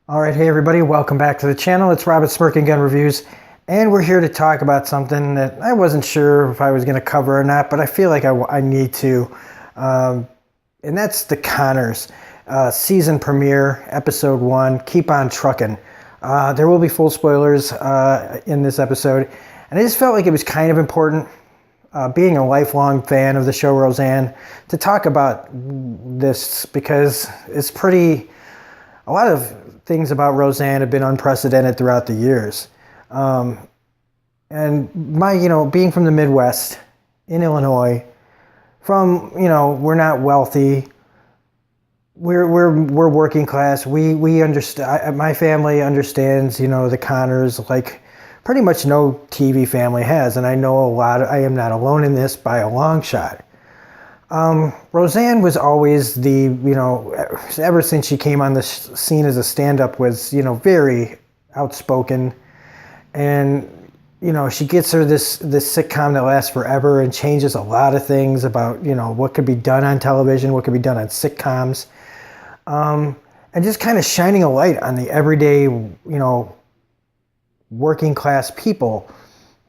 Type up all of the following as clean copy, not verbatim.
Alright, hey everybody, welcome back to the channel. It's Robert Smirking Gun Reviews, and we're here to talk about something that I wasn't sure if I was going to cover or not, but I feel like I need to, and that's the Conners season premiere, episode 1, Keep on Truckin'. There will be full spoilers in this episode, and I just felt like it was kind of important, being a lifelong fan of the show Roseanne, to talk about this because it's a lot of things about Roseanne have been unprecedented throughout the years. And being from the Midwest in Illinois, we're not wealthy. We're working class. We understand. My family understands, the Conners like pretty much no TV family has, and I know a lot. I am not alone in this by a long shot. Roseanne was always ever since she came on the scene as a stand-up, was, very outspoken. And, she gets her this sitcom that lasts forever and changes a lot of things about, what could be done on television, what could be done on sitcoms. And just kind of shining a light on the everyday, working class people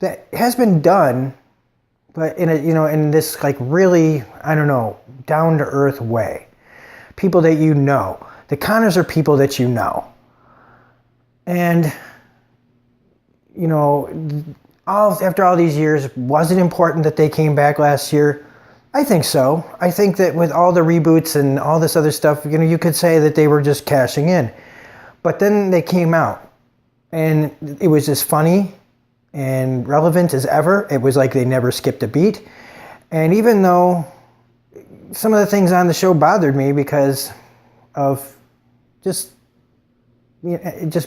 that has been done, but in this like really, down to earth way. People that the Conners are people that and after all these years, was it important that they came back last year? I think so. I think that with all the reboots and all this other stuff, you could say that they were just cashing in, but then they came out and it was as funny and relevant as ever. It was like they never skipped a beat. And even though some of the things on the show bothered me because of just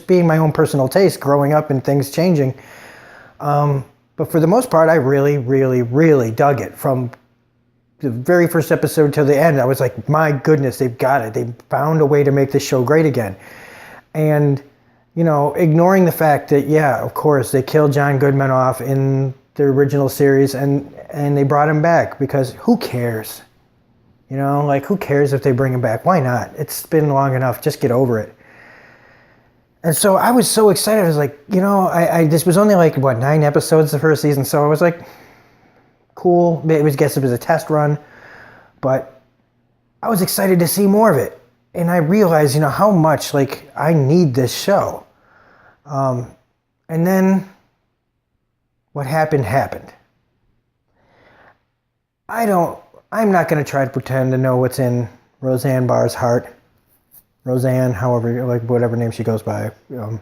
being my own personal taste growing up and things changing, but for the most part, I really, really, really dug it. From the very first episode to the end, I was like, my goodness, they've got it. They found a way to make this show great again. And ignoring the fact that, yeah, of course, they killed John Goodman off in the original series, and they brought him back because who cares? Who cares if they bring him back? Why not? It's been long enough. Just get over it. And so I was so excited. I was like, this was only 9 episodes the first season, so I was like, cool. It was a test run, but I was excited to see more of it. And I realized, how much, I need this show. And then what happened. I'm not going to try to pretend to know what's in Roseanne Barr's heart. Roseanne, however, whatever name she goes by. And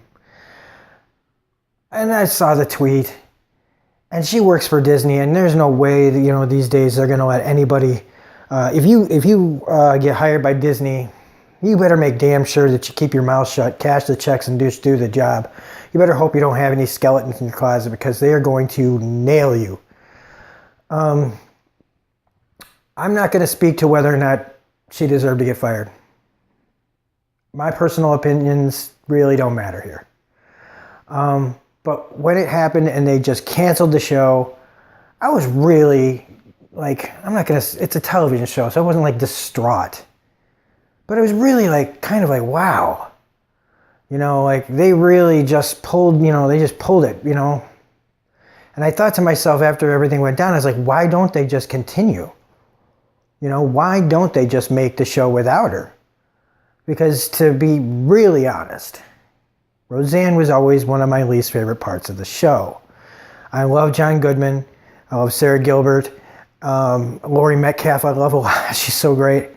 I saw the tweet. And she works for Disney, and there's no way that, these days they're going to let anybody, if you get hired by Disney, you better make damn sure that you keep your mouth shut, cash the checks, and just do the job. You better hope you don't have any skeletons in your closet because they are going to nail you. I'm not going to speak to whether or not she deserved to get fired. My personal opinions really don't matter here. But when it happened and they just canceled the show, I was really it's a television show, so I wasn't distraught. But it was really wow. They really just pulled, they just pulled it, And I thought to myself after everything went down, I was like, why don't they just continue? Why don't they just make the show without her? Because to be really honest, Roseanne was always one of my least favorite parts of the show. I love John Goodman. I love Sarah Gilbert. Laurie Metcalf, I love a lot. She's so great.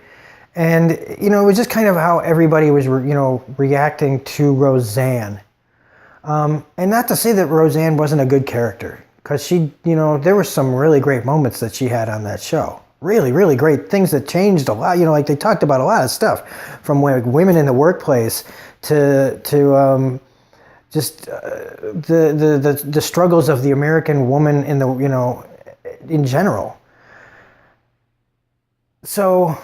And, it was just kind of how everybody was, reacting to Roseanne. And not to say that Roseanne wasn't a good character, because she, there were some really great moments that she had on that show. Really, really great things that changed a lot. They talked about a lot of stuff, from women in the workplace to the struggles of the American woman in in general. So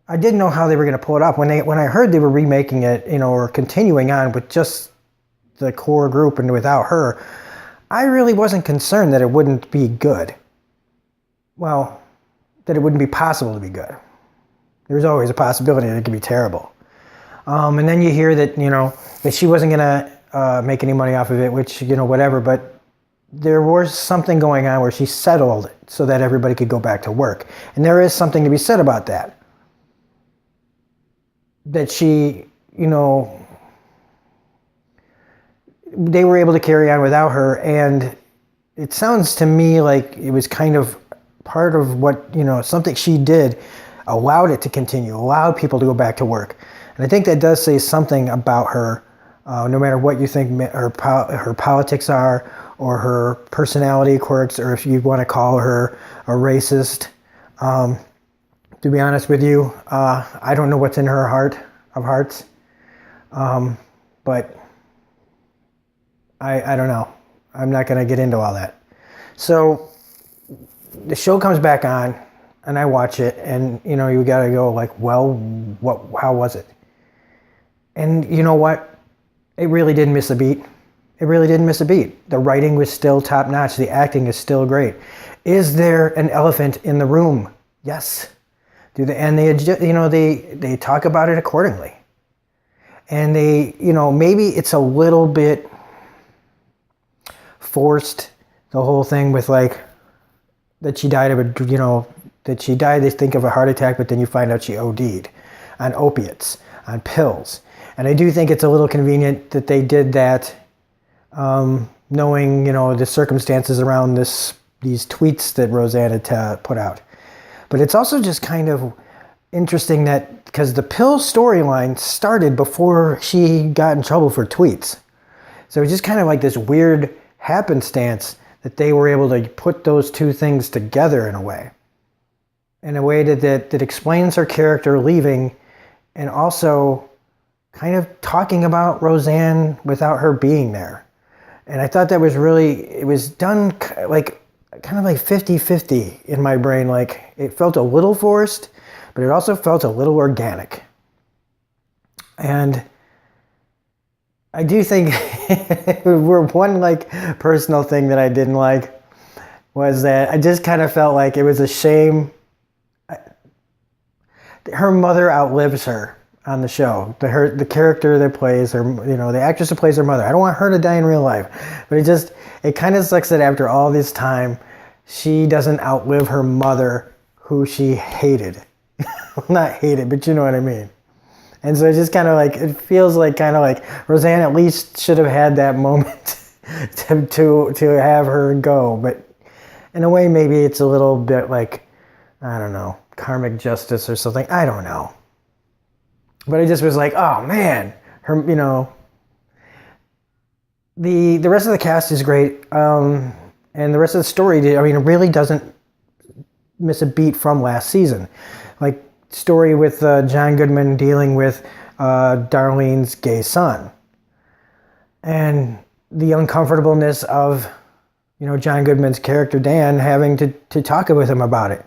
I didn't know how they were going to pull it off. When I heard they were remaking it, or continuing on with just the core group and without her, I really wasn't concerned that it wouldn't be good. Well, that it wouldn't be possible to be good. There's always a possibility that it could be terrible. And then you hear that, that she wasn't going to make any money off of it, which, whatever. But there was something going on where she settled it so that everybody could go back to work. And there is something to be said about that. That she, they were able to carry on without her. And it sounds to me like it was kind of part of what, something she did allowed it to continue, allowed people to go back to work. And I think that does say something about her, no matter what you think her politics are, or her personality quirks, or if you want to call her a racist. To be honest with you, I don't know what's in her heart of hearts. But I don't know. I'm not going to get into all that. So the show comes back on, and I watch it, and you got to go like, well, how was it? And you know what? It really didn't miss a beat. It really didn't miss a beat. The writing was still top notch. The acting is still great. Is there an elephant in the room? Yes. They talk about it accordingly. And they, maybe it's a little bit forced, the whole thing with like that she died of they think of a heart attack, but then you find out she OD'd on opiates, on pills. And I do think it's a little convenient that they did that, knowing, the circumstances around these tweets that Roseanne had put out. But it's also just kind of interesting that, because the pill storyline started before she got in trouble for tweets. So it's just kind of like this weird happenstance that they were able to put those two things together in a way that explains her character leaving, and also kind of talking about Roseanne without her being there. And I thought that was really, it was done like kind of like 50-50 in my brain. Like it felt a little forced, but it also felt a little organic. And I do think one like personal thing that I didn't like was that I just kind of felt like it was a shame. Her mother outlives her on the show. The character that plays her, the actress that plays her mother. I don't want her to die in real life, but it kind of sucks that after all this time, she doesn't outlive her mother, who she hated. Not hated, but you know what I mean. And so it's just kind of like, it feels like kind of like Roseanne at least should have had that moment to have her go. But in a way, maybe it's a little bit like, I don't know, karmic justice or something. I don't know. But it just was like, oh man, her, the rest of the cast is great. And the rest of the story, it really doesn't miss a beat from last season. Like, story with John Goodman dealing with Darlene's gay son. And the uncomfortableness of, John Goodman's character, Dan, having to talk with him about it.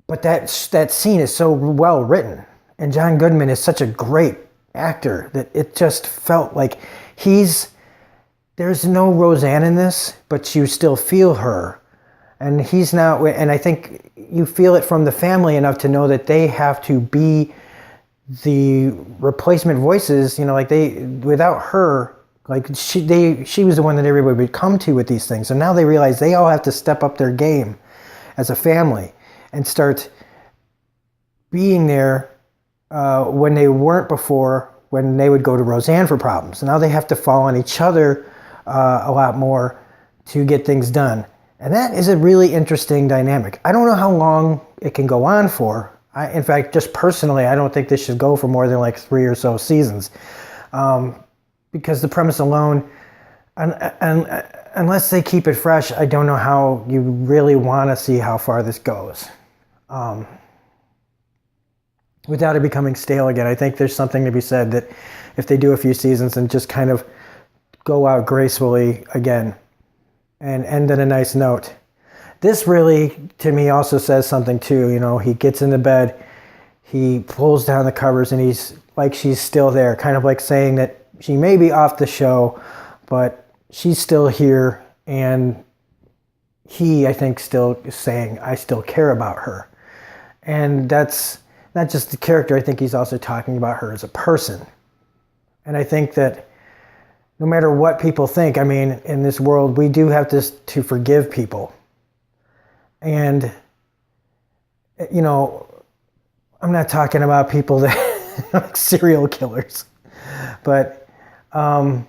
But that scene is so well written. And John Goodman is such a great actor that it just felt like there's no Roseanne in this, but you still feel her. And he's not, and I think you feel it from the family enough to know that they have to be the replacement voices, without her, like she was the one that everybody would come to with these things. So now they realize they all have to step up their game as a family and start being there when they weren't before, when they would go to Roseanne for problems. So now they have to fall on each other a lot more to get things done. And that is a really interesting dynamic. I don't know how long it can go on for. In fact, just personally, I don't think this should go for more than like 3 or so seasons. Because the premise alone, and unless they keep it fresh, I don't know how you really want to see how far this goes. Without it becoming stale again. I think there's something to be said that if they do a few seasons and just kind of go out gracefully again and end on a nice note. This really, to me, also says something too. He gets into bed, he pulls down the covers, and he's like, she's still there, kind of like saying that she may be off the show, but she's still here, and he, I think, still is saying, I still care about her. And that's not just the character, I think he's also talking about her as a person. And I think that no matter what people think, I mean, in this world, we do have to forgive people. And, you know, I'm not talking about people that like serial killers, but I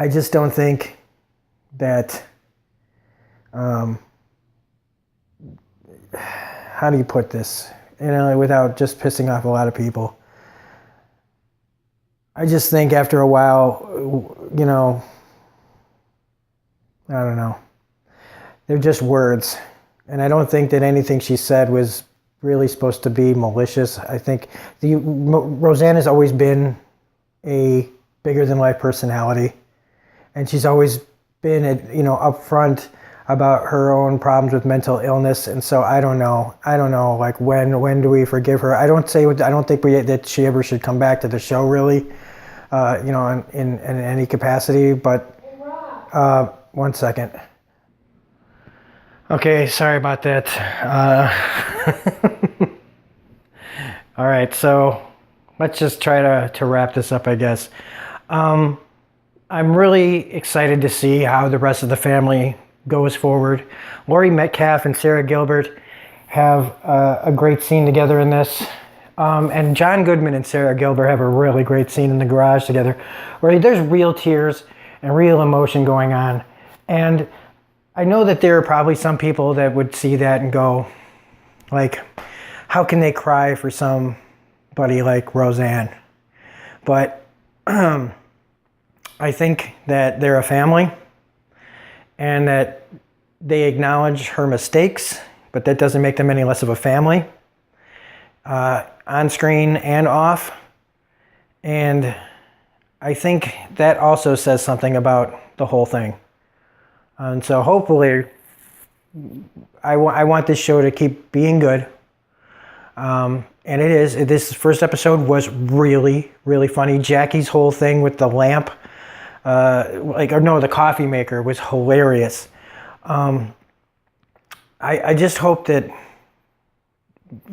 just don't think that, how do you put this, you know, without just pissing off a lot of people. I just think after a while, you know, I don't know. They're just words. And I don't think that anything she said was really supposed to be malicious. I think Roseanne has always been a bigger than life personality. And she's always been, you know, upfront about her own problems with mental illness. And so I don't know, like when do we forgive her? I don't think that she ever should come back to the show, really. You know, in any capacity, but one second. Okay, sorry about that. All right, so let's just try to wrap this up, I guess. I'm really excited to see how the rest of the family goes forward. Laurie Metcalf and Sarah Gilbert have a great scene together in this. And John Goodman and Sarah Gilbert have a really great scene in the garage together where there's real tears and real emotion going on. And I know that there are probably some people that would see that and go, like, how can they cry for somebody like Roseanne? But I think that they're a family and that they acknowledge her mistakes, but that doesn't make them any less of a family. On screen and off. And I think that also says something about the whole thing. And so hopefully, I want this show to keep being good. And it is. This first episode was really, really funny. Jackie's whole thing with the lamp, the coffee maker was hilarious. I just hope that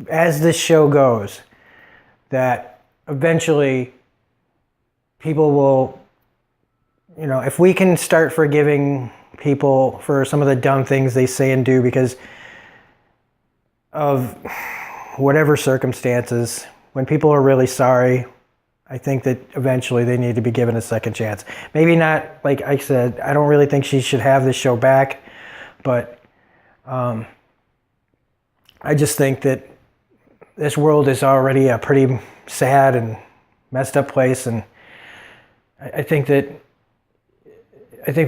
as this show goes, that eventually people will, you know, if we can start forgiving people for some of the dumb things they say and do because of whatever circumstances, when people are really sorry, I think that eventually they need to be given a second chance. Maybe not, like I said, I don't really think she should have this show back, but I just think that this world is already a pretty sad and messed up place, and I think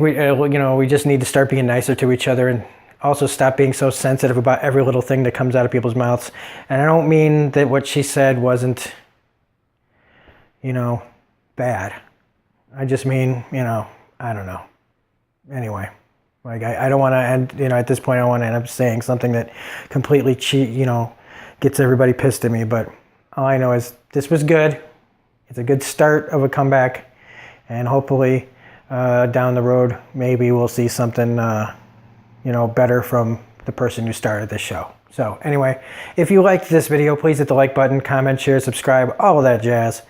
we, we just need to start being nicer to each other and also stop being so sensitive about every little thing that comes out of people's mouths. And I don't mean that what she said wasn't, bad. I just mean, I don't know. Anyway. Like, I don't want to end, at this point I want to end up saying something that completely gets everybody pissed at me. But all I know is this was good. It's a good start of a comeback. And hopefully down the road, maybe we'll see something, better from the person who started this show. So anyway, if you liked this video, please hit the like button, comment, share, subscribe, all of that jazz.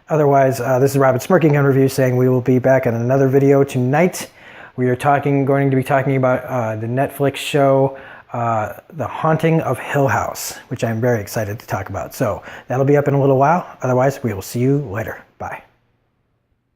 Otherwise, this is Robin Smirking Gun Review saying we will be back in another video tonight. We are going to be talking about the Netflix show, The Haunting of Hill House, which I'm very excited to talk about. So that'll be up in a little while. Otherwise, we will see you later. Bye.